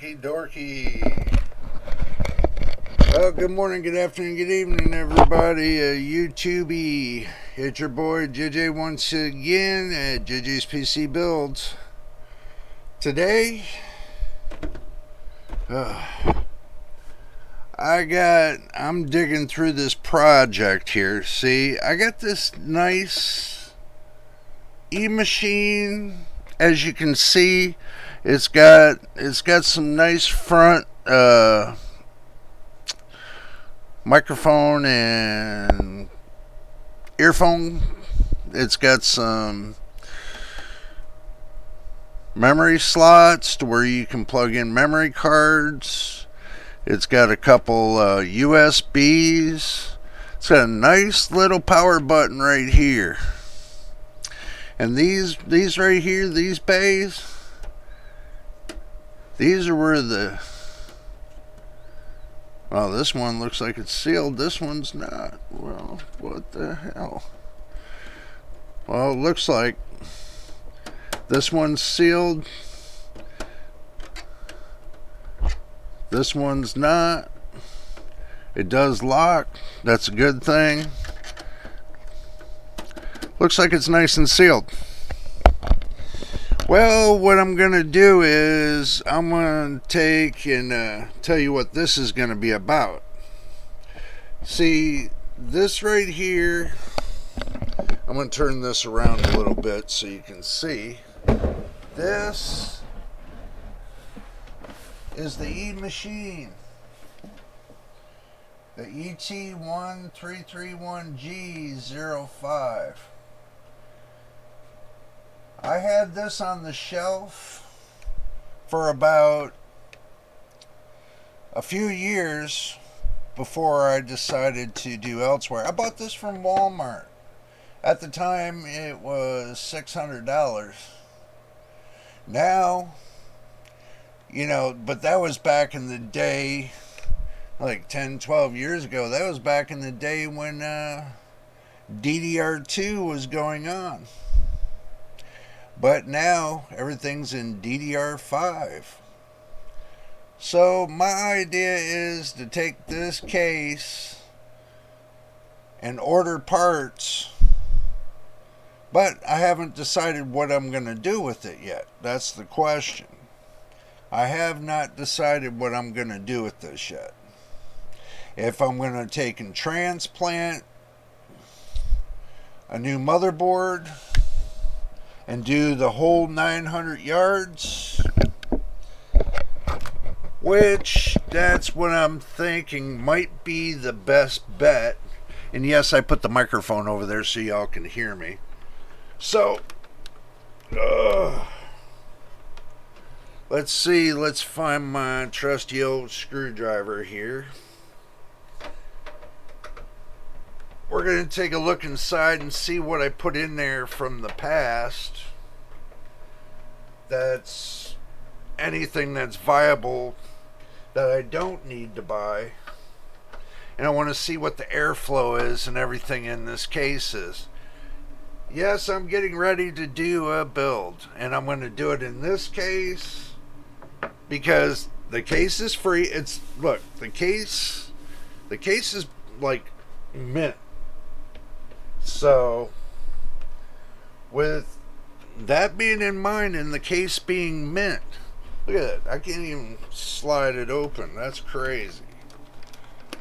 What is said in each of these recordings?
Okie dokie. Well, good morning, good afternoon, good evening, everybody. YouTube, it's your boy JJ once again at JJ's PC Builds. Today, I'm digging through this project here. See, I got this nice e-machine. As you can see, it's got some nice front microphone and earphone. It's got some memory slots to where you can plug in memory cards. It's got a couple USBs. It's got a nice little power button right here. And these right here, these bays, these are where the... Well, this one looks like it's sealed. This one's not. Well, what the hell? Well, it looks like this one's sealed. This one's not. It does lock. That's a good thing. Looks like it's nice and sealed. Well, what I'm going to do is I'm going to take and tell you what this is going to be about. See, this right here, I'm going to turn this around a little bit so you can see. This is the E-machine. The ET1331G05. I had this on the shelf for about a few years before I decided to do elsewhere. I bought this from Walmart. At the time, it was $600. Now, you know, but that was back in the day, like 10, 12 years ago. That was back in the day when DDR2 was going on. But now everything's in DDR5. So my idea is to take this case and order parts, but I haven't decided what I'm going to do with it yet. That's the question. I have not decided what I'm going to do with this yet. If I'm going to take and transplant a new motherboard and do the whole 900 yards, which that's what I'm thinking might be the best bet. And yes, I put the microphone over there so y'all can hear me. So, let's see, let's find my trusty old screwdriver here. We're going to take a look inside and see what I put in there from the past. That's anything that's viable that I don't need to buy. And I want to see what the airflow is and everything in this case is. Yes, I'm getting ready to do a build. And I'm going to do it in this case because the case is free. It's, look, the case is like mint. So, with that being in mind and the case being mint, look at that. I can't even slide it open. That's crazy.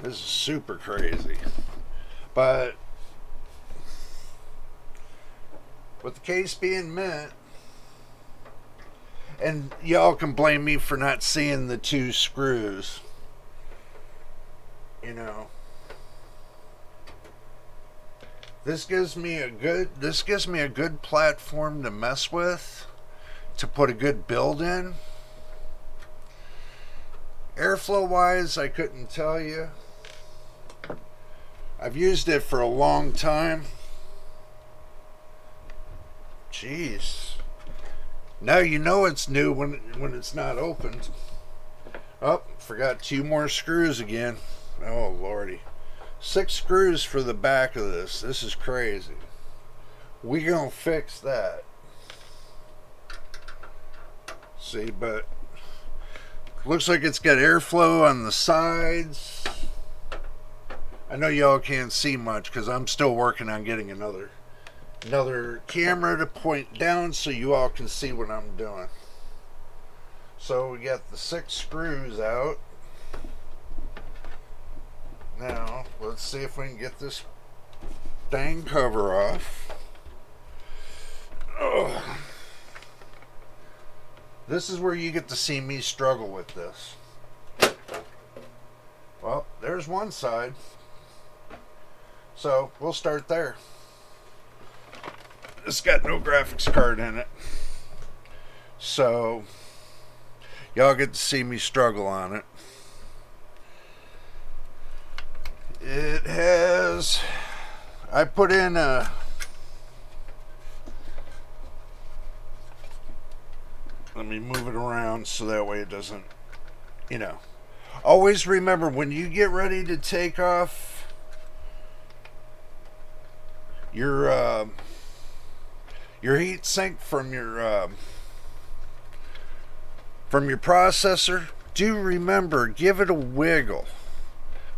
This is super crazy. But, with the case being mint, and y'all can blame me for not seeing the two screws, you know. This gives me a good platform to mess with, to put a good build in. Airflow wise, I couldn't tell you. I've used it for a long time. Jeez. Now you know it's new when it's not opened. Oh, forgot 2 more screws again. Oh lordy. 6 screws for the back of this. This is crazy. We gonna fix that. See, but Looks like it's got airflow on the sides. I know y'all can't see much because I'm still working on getting another camera to point down so you all can see what I'm doing. So we got the 6 screws out. Now let's see if we can get this dang cover off. Ugh. This is where you get to see me struggle with this. Well, there's one side. So we'll start there. It's got no graphics card in it. So y'all get to see me struggle on it. It has, I put in a, let me move it around so that way it doesn't, always remember when you get ready to take off your heat sink from your processor, do remember, give it a wiggle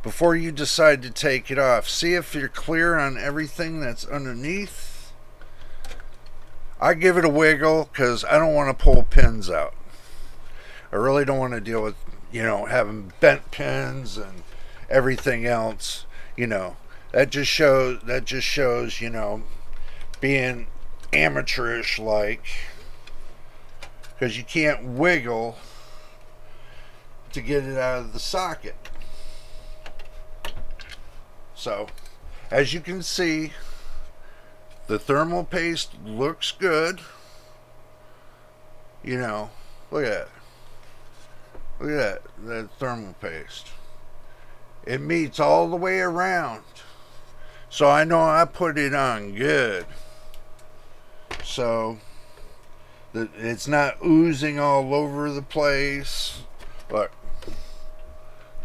before you decide to take it off. See if you're clear on everything that's underneath. I give it a wiggle because I don't want to pull pins out. I really don't want to deal with, having bent pins and everything else. That just shows, being amateurish like, because you can't wiggle to get it out of the socket. So, as you can see, the thermal paste looks good. Look at that. Look at that thermal paste. It meets all the way around. So I know I put it on good. So it's not oozing all over the place. Look.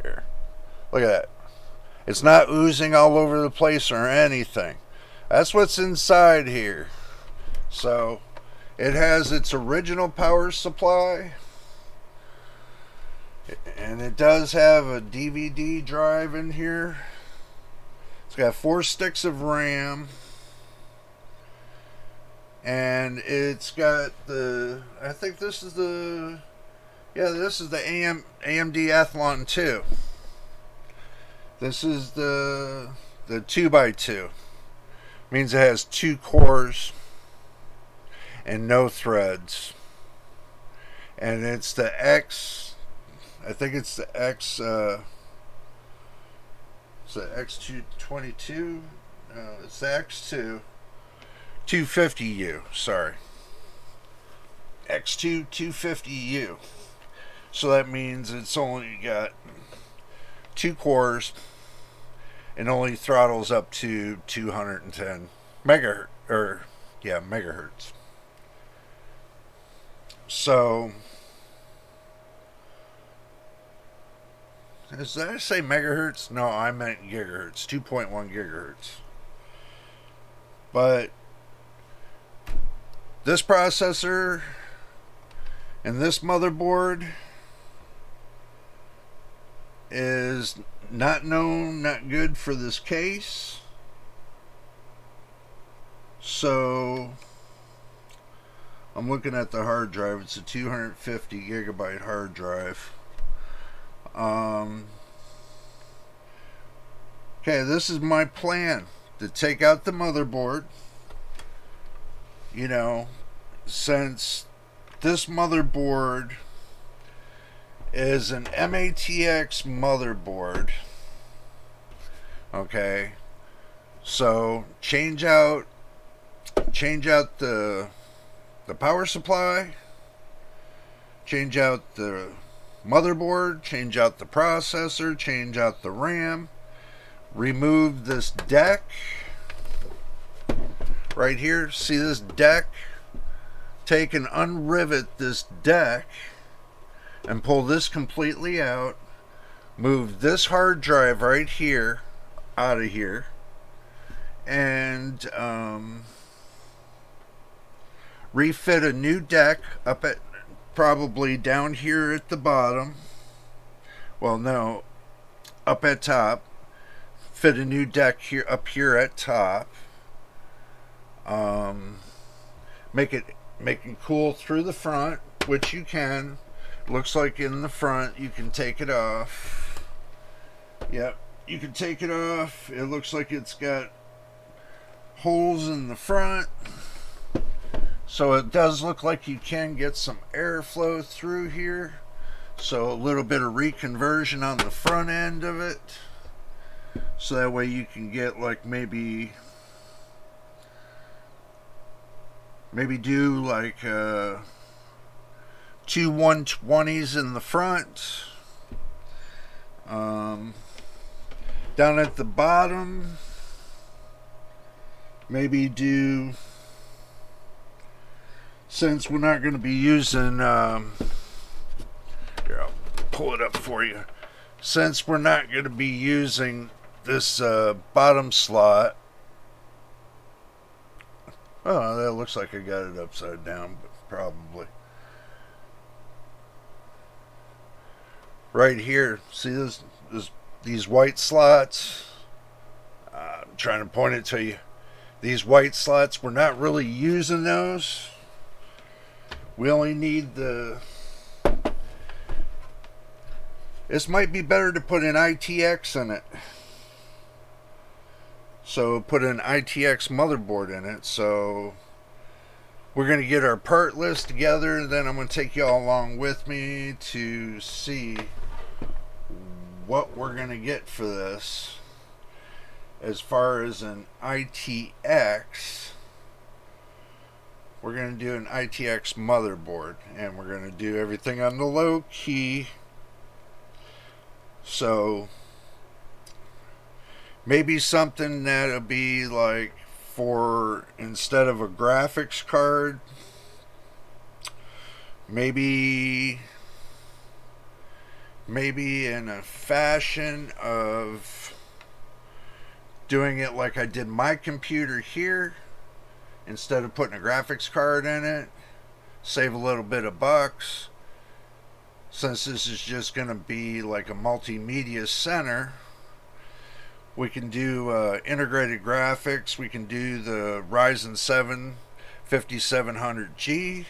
Here. Look at that. It's not oozing all over the place or anything. That's what's inside here. So it has its original power supply. And it does have a DVD drive in here. It's got 4 sticks of RAM. And it's got I think this is the AMD Athlon 2. This is the 2x2. Means it has 2 cores and no threads. And it's the I think it's the X222. No, it's the X2 250U. Sorry, X2 250U. So that means it's only got 2 cores and only throttles up to 210 megahertz. So, did I say megahertz? No, I meant gigahertz. 2.1 gigahertz. But this processor and this motherboard is not good for this case. So I'm looking at the hard drive. It's a 250 gigabyte hard drive. Okay, this is my plan, to take out the motherboard. Since this motherboard is an MATX motherboard, okay, so change out the power supply, change out the motherboard, change out the processor, change out the RAM, remove this deck right here. See this deck? Take and unrivet this deck and pull this completely out. Move this hard drive right here out of here, and refit a new deck up at probably down here at the bottom. Well, no, up at top. Fit a new deck here up here at top. Um, make it cool through the front, which you can. Looks like in the front you can take it off. Yep, you can take it off. It looks like it's got holes in the front. So it does look like you can get some airflow through here. So a little bit of reconversion on the front end of it. So that way you can get like maybe do like two 120s in the front. Down at the bottom, maybe do, since we're not going to be using, here, I'll pull it up for you. Since we're not going to be using this bottom slot, oh, that looks like I got it upside down, but probably. Right here, see these white slots? I'm trying to point it to you. These white slots, we're not really using those. We only need the... This might be better to put an ITX in it. So put an ITX motherboard in it. So we're going to get our part list together. Then I'm going to take you all along with me to see what we're going to get for this. As far as an ITX, we're going to do an ITX motherboard. And we're going to do everything on the low key. So maybe something that'll be like for, instead of a graphics card, maybe in a fashion of doing it like I did my computer here. Instead of putting a graphics card in it, save a little bit of bucks. Since this is just going to be like a multimedia center, we can do integrated graphics. We can do the Ryzen 7 5700G.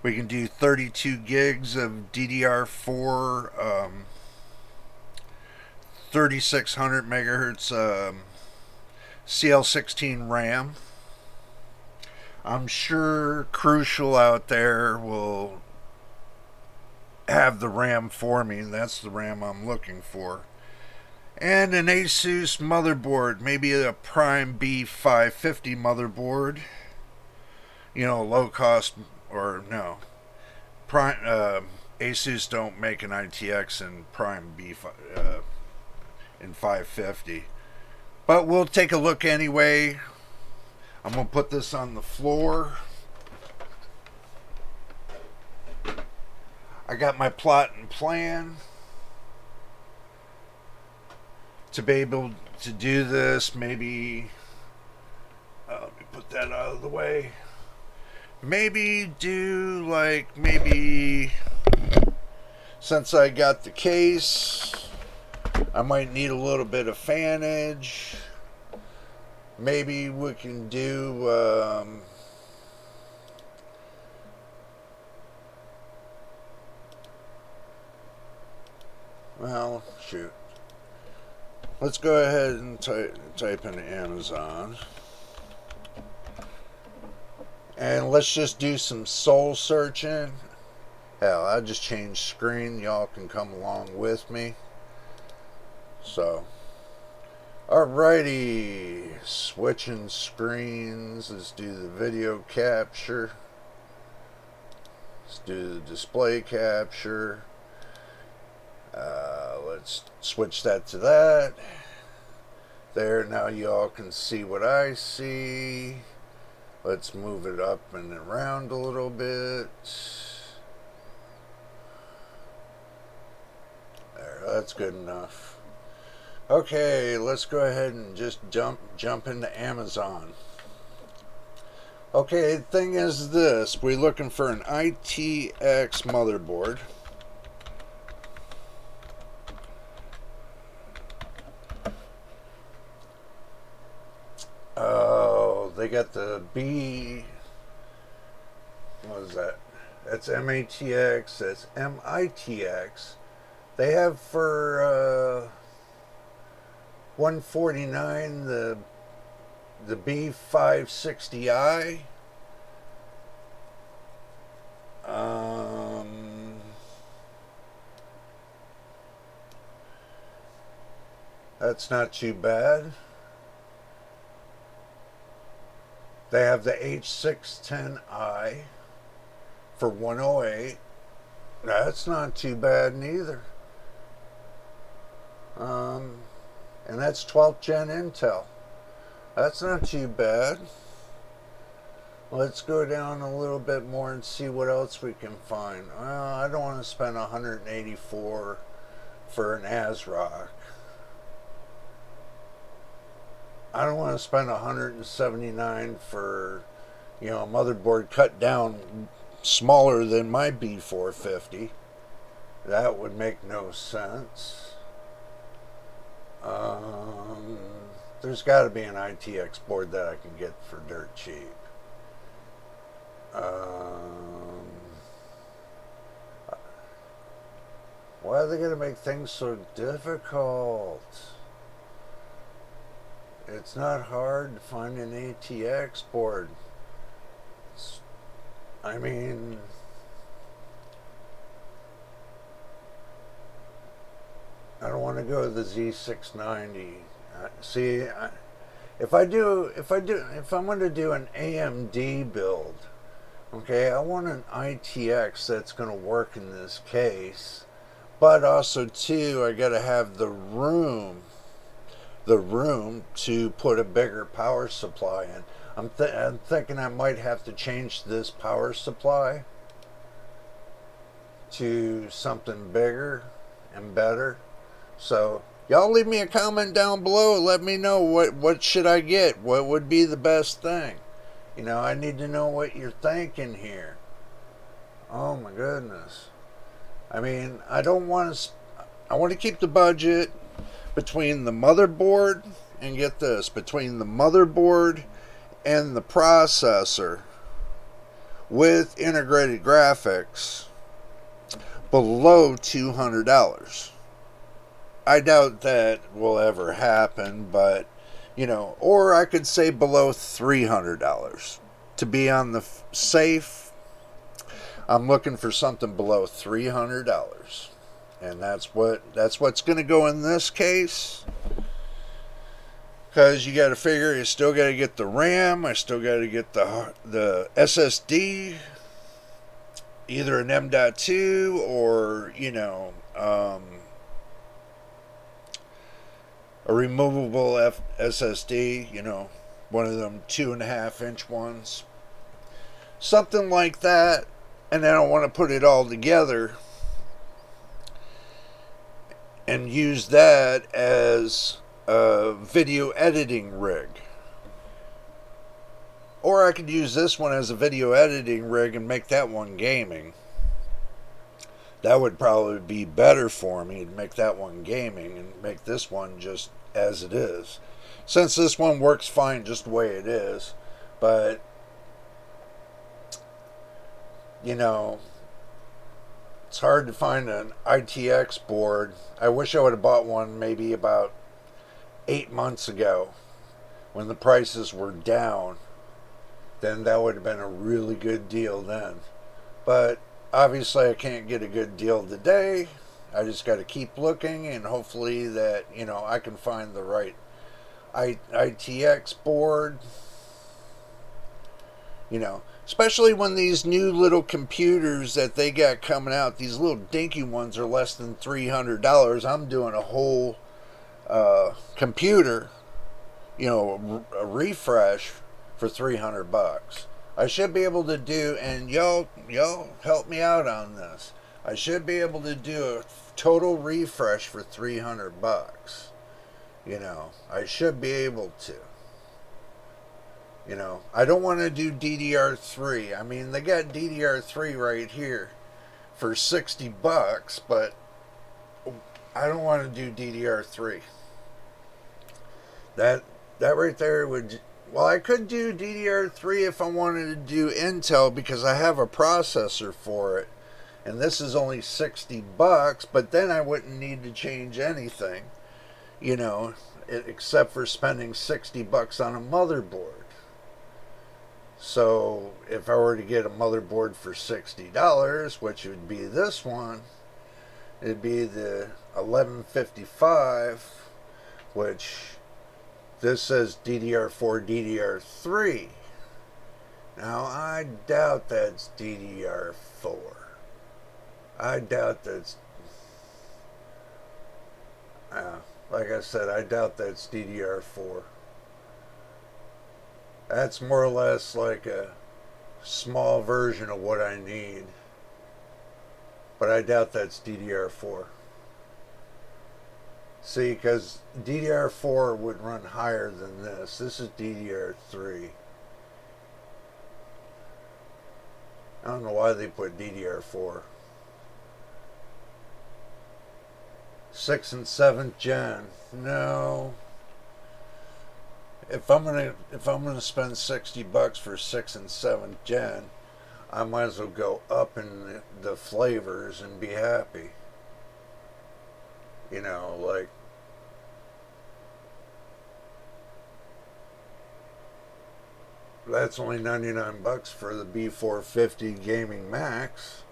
We can do 32 gigs of DDR4 3600 megahertz CL16 RAM. I'm sure Crucial out there will have the RAM for me, and that's the RAM I'm looking for. And an Asus motherboard, maybe a Prime B550 motherboard. You know, low cost, or no. Prime, Asus don't make an ITX in Prime B5 in 550. But we'll take a look anyway. I'm going to put this on the floor. I got my plot and plan to be able to do this. Maybe let me put that out of the way. Maybe do like, since I got the case, I might need a little bit of fanage. Maybe we can do well, shoot. Let's go ahead and type in Amazon. And let's just do some soul searching. Hell, I just changed screen. Y'all can come along with me. So, alrighty. Switching screens. Let's do the video capture. Let's do the display capture. Let's switch that to that. There, now y'all can see what I see. Let's move it up and around a little bit. There, that's good enough. Okay, let's go ahead and just jump into Amazon. Okay, the thing is this. We're looking for an ITX motherboard. Oh, they got the B. What is that? That's MATX. That's MITX. They have for 149 the B560i. That's not too bad. They have the H610i for 108. That's not too bad neither. And that's 12th gen Intel. That's not too bad. Let's go down a little bit more and see what else we can find. Well, I don't want to spend 184 for an ASRock. I don't want to spend 179 for, a motherboard cut down smaller than my B450. That would make no sense. There's got to be an ITX board that I can get for dirt cheap. Why are they going to make things so difficult? It's not hard to find an ATX board. I mean, I don't want to go to the Z690. See, if I'm going to do an AMD build, okay, I want an ITX that's going to work in this case, but also too, I got to have the room to put a bigger power supply in. I'm thinking I might have to change this power supply to something bigger and better. So y'all leave me a comment down below and let me know what should I get. What would be the best thing? I need to know what you're thinking here. Oh my goodness. I mean, I want to keep the budget between the motherboard, and get this, between the motherboard and the processor with integrated graphics below $200. I doubt that will ever happen, but or I could say below $300 to be on the safe. I'm looking for something below $300. And that's what's going to go in this case. Because you got to figure, you still got to get the RAM. I still got to get the SSD. Either an M.2 or, a removable SSD. One of them 2.5-inch ones. Something like that. And then I want to put it all together and use that as a video editing rig. Or I could use this one as a video editing rig and make that one gaming. That would probably be better for me to make that one gaming and make this one just as it is. Since this one works fine just the way it is. But, it's hard to find an ITX board. I wish I would have bought one maybe about 8 months ago when the prices were down. Then that would have been a really good deal then. But obviously I can't get a good deal today. I just got to keep looking, and hopefully that, I can find the right ITX board. Especially when these new little computers that they got coming out, these little dinky ones are less than $300. I'm doing a whole computer, a refresh for $300. I should be able to do, and y'all help me out on this. I should be able to do a total refresh for $300. I should be able to. You know, I don't want to do DDR3. I mean, they got DDR3 right here for $60, but I don't want to do DDR3. That that right there would, well, I could do DDR3 if I wanted to do Intel because I have a processor for it. And this is only $60, but then I wouldn't need to change anything, you know, except for spending $60 on a motherboard. So if I were to get a motherboard for $60, which would be this one, it'd be the 1155, which this says DDR4, DDR3. Now I doubt that's DDR4. I doubt that's, like I said, I doubt that's DDR4. That's more or less like a small version of what I need. But I doubt that's DDR4. See, because DDR4 would run higher than this. This is DDR3. I don't know why they put DDR4. 6th and 7th gen. No. If I'm gonna spend $60 for 6th and 7th gen, I might as well go up in the flavors and be happy. You know, like that's only $99 for the B450 Gaming Max.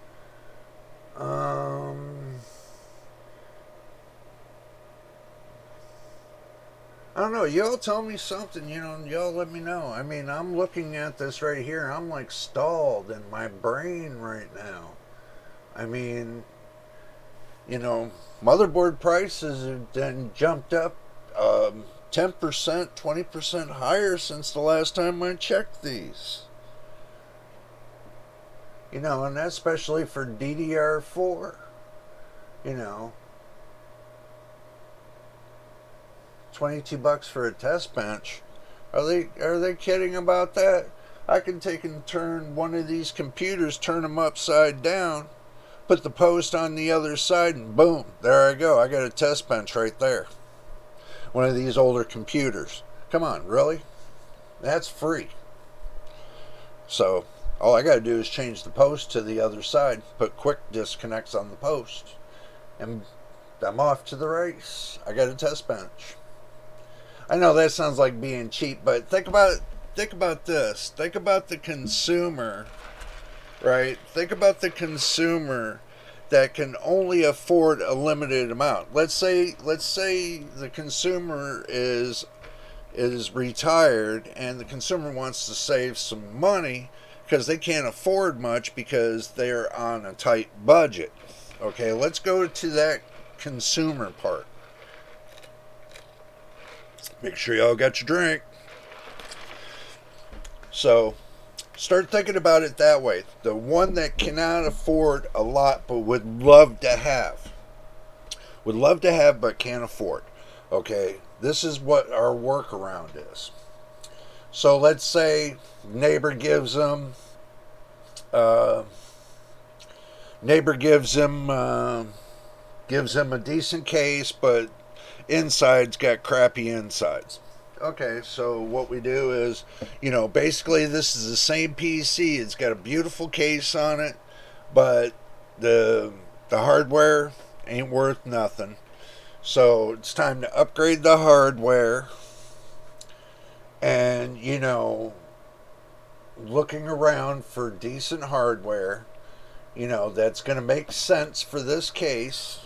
I don't know. Y'all tell me something, you know, y'all let me know. I mean, I'm looking at this right here. I'm like stalled in my brain right now. I mean, you know, motherboard prices have then jumped up 10%, 20% higher since the last time I checked these. You know, and that's especially for DDR4. You know, $22 for a test bench. Are they kidding about that? I can take and turn one of these computers, turn them upside down, put the post on the other side, and boom, there I go. I got a test bench right there. One of these older computers. Come on, really? That's free. So all I got to do is change the post to the other side, put quick disconnects on the post, and I'm off to the race. I got a test bench. I know that sounds like being cheap, but think about this. Think about the consumer, right? Think about the consumer that can only afford a limited amount. Let's say the consumer is retired and the consumer wants to save some money because they can't afford much because they're on a tight budget. Okay, let's go to that consumer part. Make sure y'all got your drink. So, start thinking about it that way. The one that cannot afford a lot but would love to have. Would love to have but can't afford. Okay, this is what our workaround is. So let's say neighbor gives them, uh, neighbor gives him a decent case, but inside's got crappy insides. Okay, so what we do is, you know, basically this is the same PC. It's got a beautiful case on it, but the hardware ain't worth nothing. So it's time to upgrade the hardware, and you know, looking around for decent hardware, you know, that's going to make sense for this case.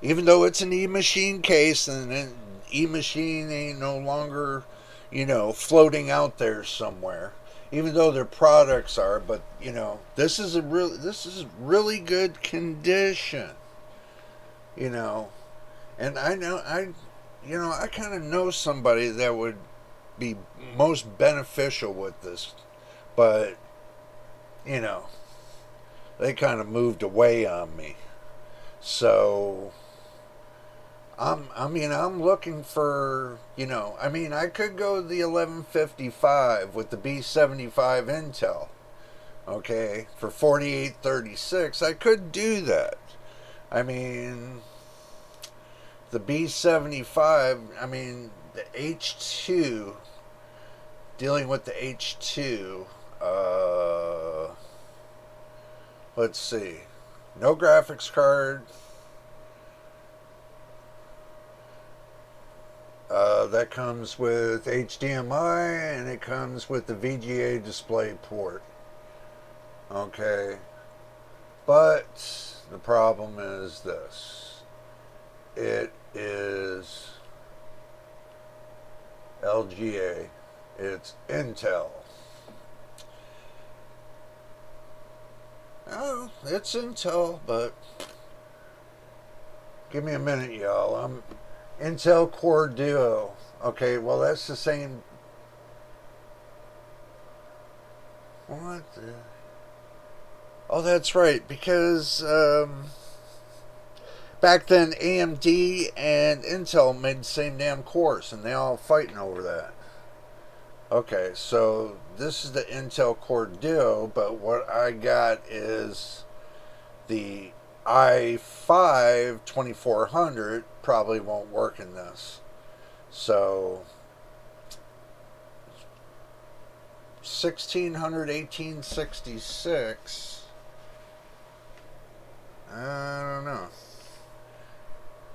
Even though it's an E-machine case, and an E-machine ain't no longer, you know, floating out there somewhere. Even though their products are, but you know, this is really good condition. You know, and I kind of know somebody that would be most beneficial with this, but you know, they kind of moved away on me. So I'm looking for, I could go the 1155 with the B75 Intel, okay, for 4836. I could do that. I mean, the B75, the H2, dealing with the H2, let's see, no graphics card. That comes with HDMI and it comes with the VGA display port. Okay. But the problem is this: it is LGA, it's Intel. Oh, it's Intel, but give me a minute, y'all. I'm Intel Core Duo. Okay, well, that's the same. What the? Oh, that's right, because back then AMD and Intel made the same damn cores, and they all fighting over that. Okay, so this is the Intel Core Duo, but what I got is the i5 2400 probably won't work in this. So 1600 1866. I don't know.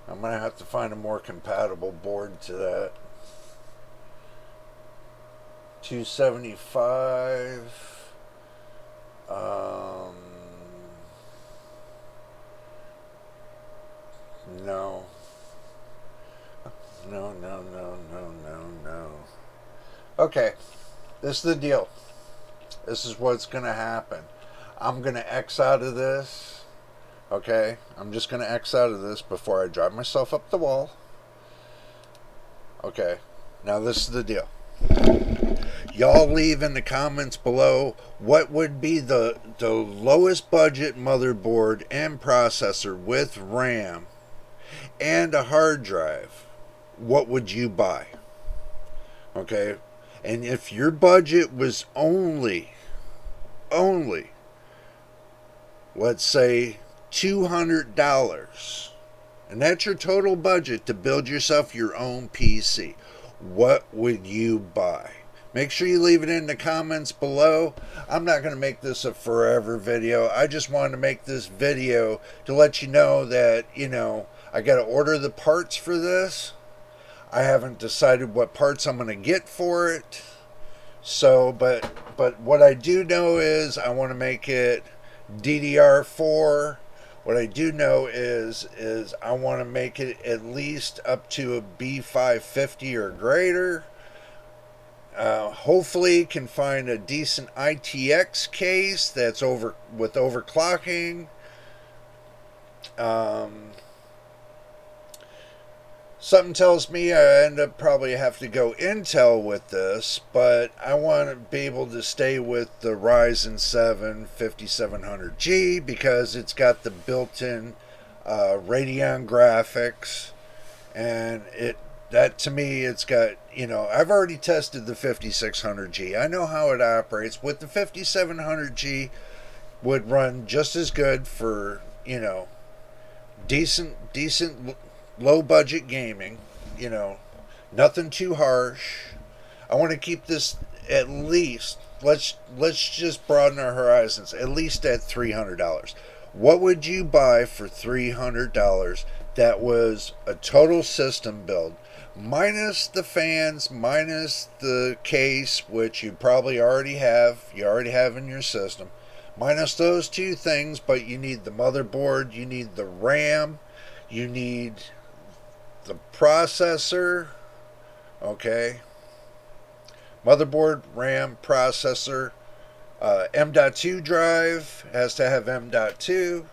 I'm gonna have to find a more compatible board to that. 275. No. No, no, no, no, no, no. Okay, this is the deal. This is what's going to happen. I'm going to X out of this. Okay, I'm just going to X out of this before I drive myself up the wall. Okay, now this is the deal. Y'all leave in the comments below what would be the lowest budget motherboard and processor with RAM and a hard drive. What would you buy? Okay, and if your budget was only, let's say $200, and that's your total budget to build yourself your own PC, what would you buy? Make sure you leave it in the comments below. I'm not going to make this a forever video. I just wanted to make this video to let you know that, I got to order the parts for this. I haven't decided what parts I'm going to get for it. So, but what I do know is I want to make it DDR4. What I do know is I want to make it at least up to a B550 or greater. Hopefully can find a decent ITX case that's with overclocking. Something tells me I end up probably have to go Intel with this, but I want to be able to stay with the Ryzen 7 5700G because it's got the built-in Radeon graphics, and that to me, it's got, I've already tested the 5600G. I know how it operates. With the 5700G, would run just as good for, decent low budget gaming, nothing too harsh. I want to keep this at least, let's just broaden our horizons, at least at $300. What would you buy for $300 that was a total system build, minus the fans, minus the case, which you probably already have in your system, minus those two things, but you need the motherboard, you need the RAM, you need the processor, okay, motherboard, RAM, processor, M.2 drive has to have M.2,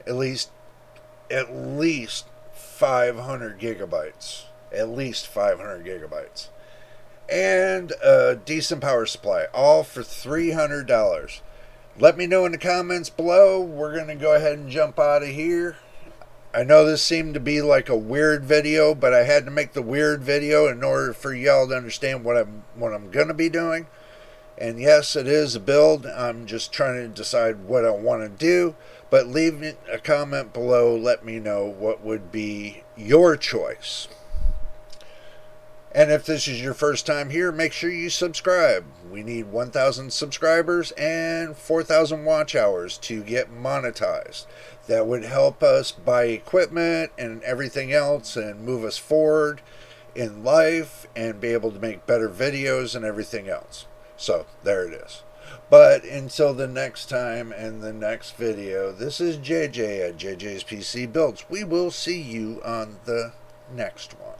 at least 500 gigabytes, and a decent power supply, all for $300. Let me know in the comments below. We're going to go ahead and jump out of here. I know this seemed to be like a weird video, but I had to make the weird video in order for y'all to understand what I'm going to be doing. And yes, it is a build. I'm just trying to decide what I want to do. But leave a comment below. Let me know what would be your choice. And if this is your first time here, make sure you subscribe. We need 1,000 subscribers and 4,000 watch hours to get monetized. That would help us buy equipment and everything else and move us forward in life and be able to make better videos and everything else. So there it is. But until the next time and the next video, this is JJ at JJ's PC Builds. We will see you on the next one.